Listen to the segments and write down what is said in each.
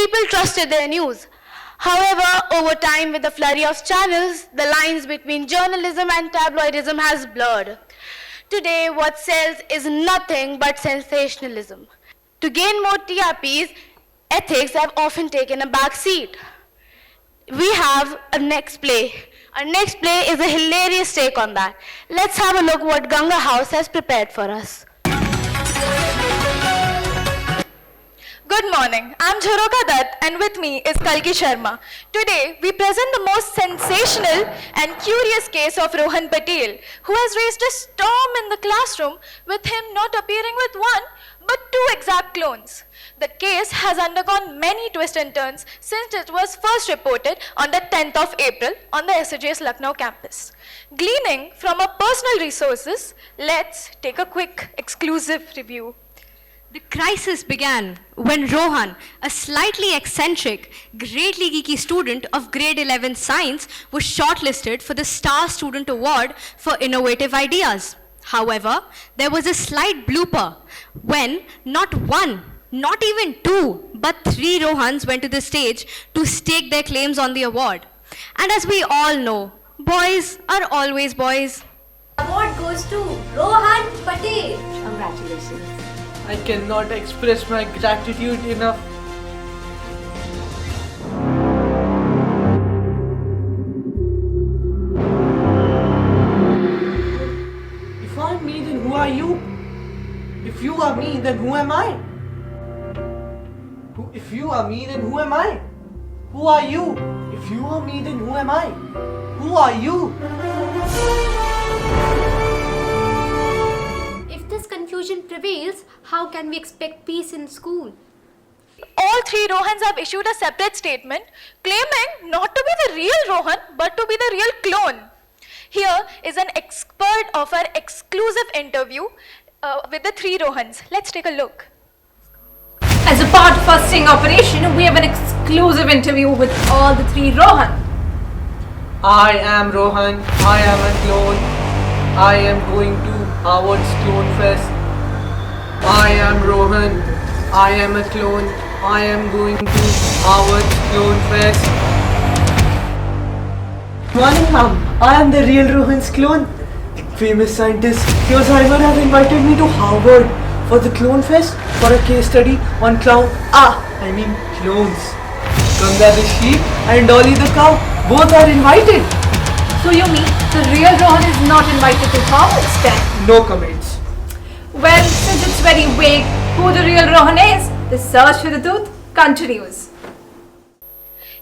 people trusted their news. However, over time, with the flurry of channels, the lines between journalism and tabloidism has blurred. Today, what sells is nothing but sensationalism. To gain more TRPs, ethics have often taken a back seat. We have a next play. Our next play is a hilarious take on that. Let's have a look what Ganga House has prepared for us. Good morning, I'm Jharoka Dutt and with me is Kalki Sharma. Today, we present the most sensational and curious case of Rohan Patel, who has raised a storm in the classroom with him not appearing with one, but two exact clones. The case has undergone many twists and turns since it was first reported on the 10th of April on the SOJS Lucknow campus. Gleaning from our personal resources, let's take a quick exclusive review. The crisis began when Rohan, a slightly eccentric, greatly geeky student of grade 11 science, was shortlisted for the Star Student Award for innovative ideas. However, there was a slight blooper when not one, not even two, but three Rohans went to the stage to stake their claims on the award. And as we all know, boys are always boys. Award goes to Rohan Patel. Congratulations. I cannot express my gratitude enough. If I'm me, then who are you? If you are me, then who am I? If you are me, then who am I? Who are you? If you are me, then who am I? Who are you? If this confusion prevails, how can we expect peace in school? All three Rohans have issued a separate statement claiming not to be the real Rohan but to be the real clone. Here is an expert of our exclusive interview with the three Rohans. Let's take a look. As a part of our sting operation, we have an exclusive interview with all the three Rohan. I am Rohan. I am a clone. I am going to Harvard's Clone Fest. I am Rohan. I am a clone. I am going to Harvard's Clone Fest. Morning, ma'am. I am the real Rohan's clone. The famous scientist Alzheimer have invited me to Harvard for the Clone Fest for a case study on clowns. Clones. Ganga the sheep and Dolly the cow both are invited. So you mean the real Rohan is not invited to Harvard then? No comments. Well, since it's very vague who the real Rohan is, the search for the truth continues.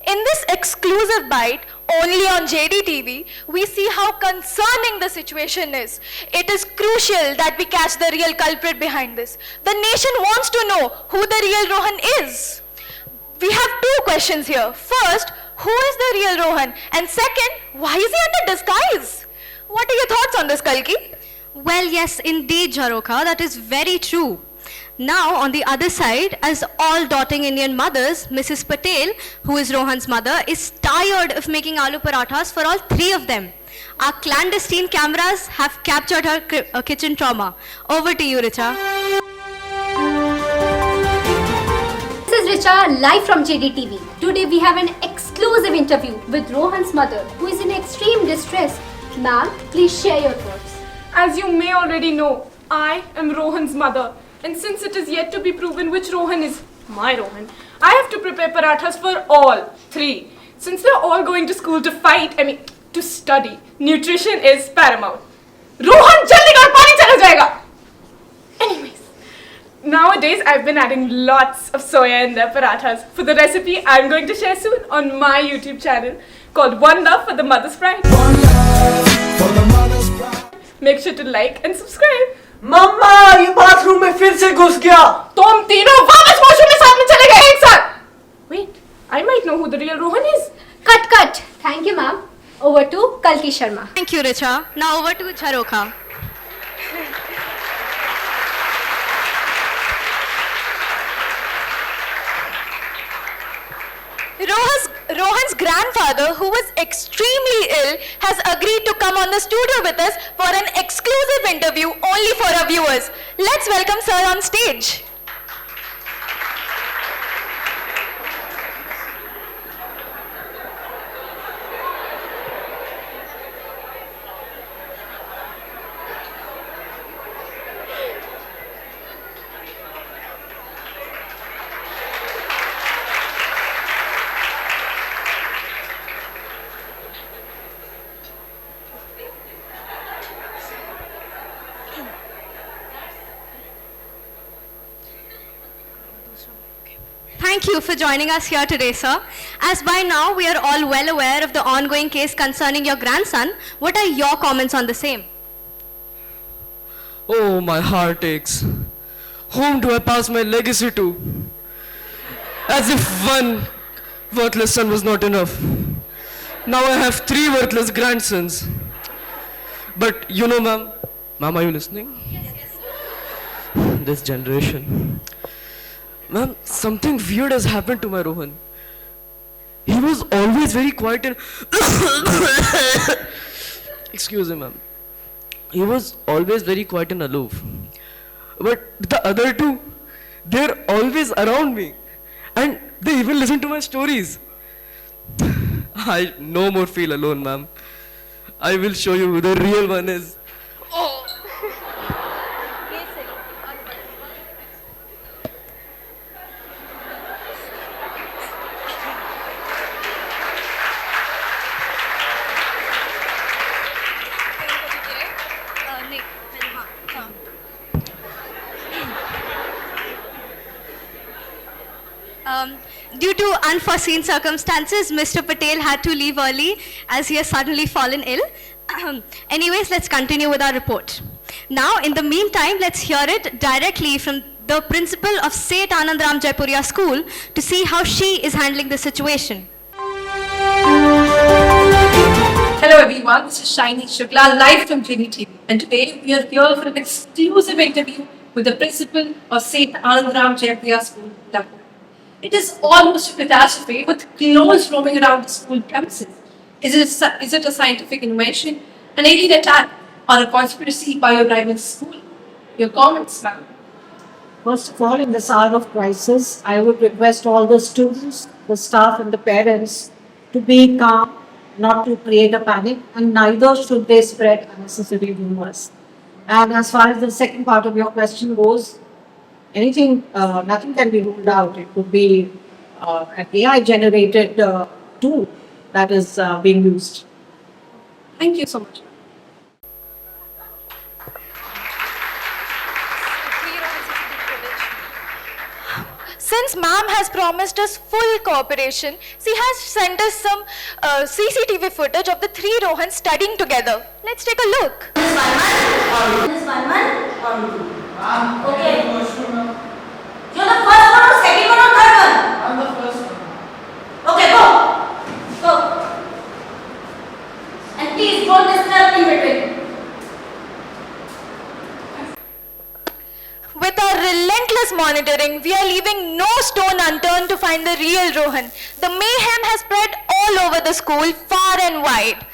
In this exclusive bite, only on JDTV, we see how concerning the situation is. It is crucial that we catch the real culprit behind this. The nation wants to know who the real Rohan is. We have two questions here. First, who is the real Rohan? And second, why is he under disguise? What are your thoughts on this, Kalki? Well, yes, indeed, Jharoka, that is very true. Now, on the other side, as all doting Indian mothers, Mrs. Patel, who is Rohan's mother, is tired of making aloo parathas for all three of them. Our clandestine cameras have captured her kitchen trauma. Over to you, Richa. This is Richa, live from JDTV. Today we have an exclusive interview with Rohan's mother, who is in extreme distress. Ma'am, please share your thoughts. As you may already know, I am Rohan's mother. And since it is yet to be proven which Rohan is my Rohan, I have to prepare parathas for all three. Since they're all going to school to to study, nutrition is paramount. Rohan, jaldi kar, pani chala jayega. Anyways, nowadays I've been adding lots of soya in their parathas for the recipe I'm going to share soon on my YouTube channel called One Love for the Mother's Pride. One Love for the Mother's Pride. Make sure to like and subscribe. मम्मा ये bathroom में फिर से घुस गया तुम तीनों वापस washroom में साथ में चले गए एक साथ Wait, I might know who the real Rohan is. Cut. Thank you, ma'am. Over to Kalki Sharma. Thank you, Richa. Now over to Jharoka. Rohan's grandfather, who was extremely ill, has agreed to come on the studio with us for an exclusive interview only for our viewers. Let's welcome Sir on stage. thank you for joining us here today, sir. As by now we are all well aware of the ongoing case concerning your grandson, what are your comments on the same? Oh, my heart aches. Whom do I pass my legacy to? As if one worthless son was not enough. Now I have 3 worthless grandsons. But you know, ma'am, are you listening? This generation. Ma'am, something weird has happened to my Rohan. He was always very quiet and excuse me, ma'am. He was always very quiet and aloof. But the other 2, they're always around me. And they even listen to my stories. I no more feel alone, ma'am. I will show you who the real one is. Due to unforeseen circumstances, Mr. Patel had to leave early as he has suddenly fallen ill. Anyways, let's continue with our report. Now, in the meantime, let's hear it directly from the principal of St. Anandram Jaipuria School to see how she is handling the situation. Hello everyone, this is Shaini Shukla live from JDTV, and today we are here for an exclusive interview with the principal of St. Anandram Jaipuria School, Lucknow. It is almost a catastrophe with clones roaming around the school premises. Is it a scientific innovation, an alien attack, or a conspiracy by your rival school? Your comments, ma'am. First of all, in this hour of crisis, I would request all the students, the staff and the parents to be calm, not to create a panic, and neither should they spread unnecessary rumors. And as far as the second part of your question goes, nothing can be ruled out. It could be an AI-generated tool that is being used. Thank you so much. Since ma'am has promised us full cooperation, she has sent us some CCTV footage of the 3 Rohans studying together. Let's take a look. Okay. You're the first one or second one or third one? I'm the first one. Okay, go. Go. And please don't disturb in between. With our relentless monitoring, we are leaving no stone unturned to find the real Rohan. The mayhem has spread all over the school, far and wide.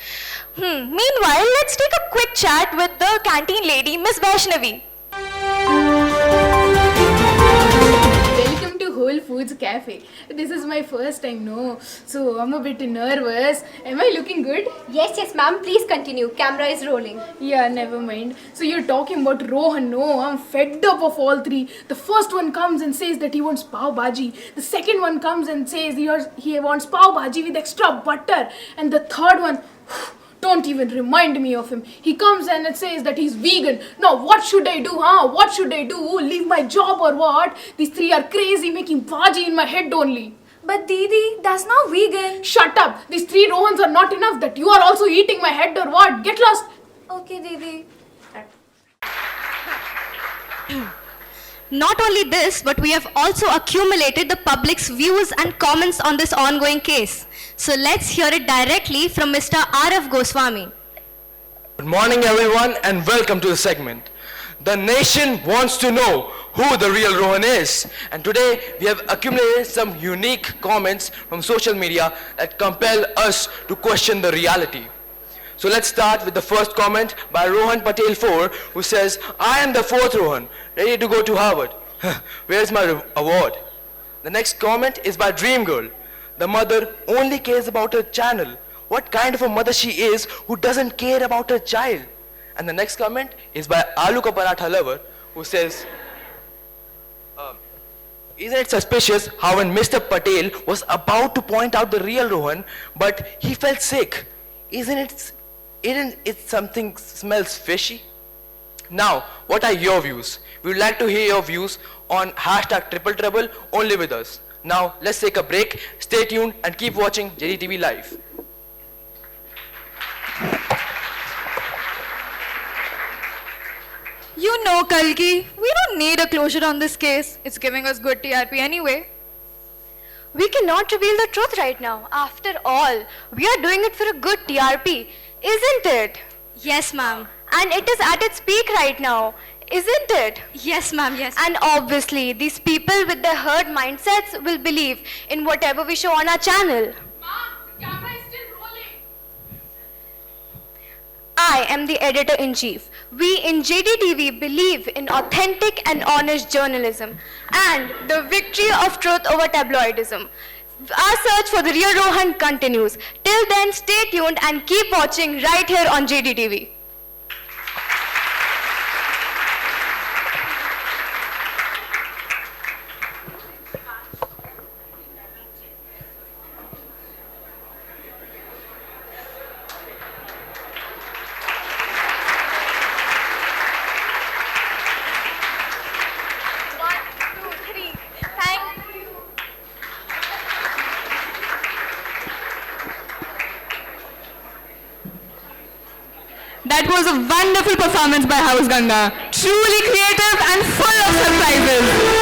Meanwhile, let's take a quick chat with the canteen lady, Miss Vaishnavi. Welcome to Whole Foods Cafe. This is my first time, no? So I'm a bit nervous. Am I looking good? Yes, ma'am. Please continue. Camera is rolling. Yeah, never mind. So you're talking about Rohan, no? I'm fed up of all 3. The first one comes and says that he wants pav bhaji. The second one comes and says he wants pav bhaji with extra butter. And the third one, don't even remind me of him. He comes and it says that he's vegan. Now what should I do, huh? What should I do? Leave my job or what? These 3 are crazy, making bhaji in my head only. But Didi, that's not vegan. Shut up! These 3 Rohans are not enough that you are also eating my head or what? Get lost! Okay, Didi. Not only this, but we have also accumulated the public's views and comments on this ongoing case. So let's hear it directly from Mr. R.F. Goswami. Good morning, everyone, and welcome to the segment. The nation wants to know who the real Rohan is, and today we have accumulated some unique comments from social media that compel us to question the reality. So let's start with the first comment by Rohan Patel 4, who says, I am the 4th Rohan, ready to go to Harvard. Where's my award? The next comment is by Dream Girl. The mother only cares about her channel. What kind of a mother she is who doesn't care about her child? And the next comment is by Aloo Ka Paratha Lover, who says, isn't it suspicious how when Mr. Patel was about to point out the real Rohan, but he felt sick? Isn't it something smells fishy? Now, what are your views? We would like to hear your views on hashtag Triple Trouble only with us. Now, let's take a break. Stay tuned and keep watching JDTV Live. You know, Kalki, we don't need a closure on this case. It's giving us good TRP anyway. We cannot reveal the truth right now. After all, we are doing it for a good TRP, isn't it? Yes, ma'am. And it is at its peak right now, isn't it? Yes, ma'am, yes. And obviously, these people with their herd mindsets will believe in whatever we show on our channel. The camera is still rolling. I am the editor-in-chief. We in JDTV believe in authentic and honest journalism and the victory of truth over tabloidism. Our search for the real Rohan continues. Till then, stay tuned and keep watching right here on JDTV. That was a wonderful performance by House Ganga. Truly creative and full of surprises.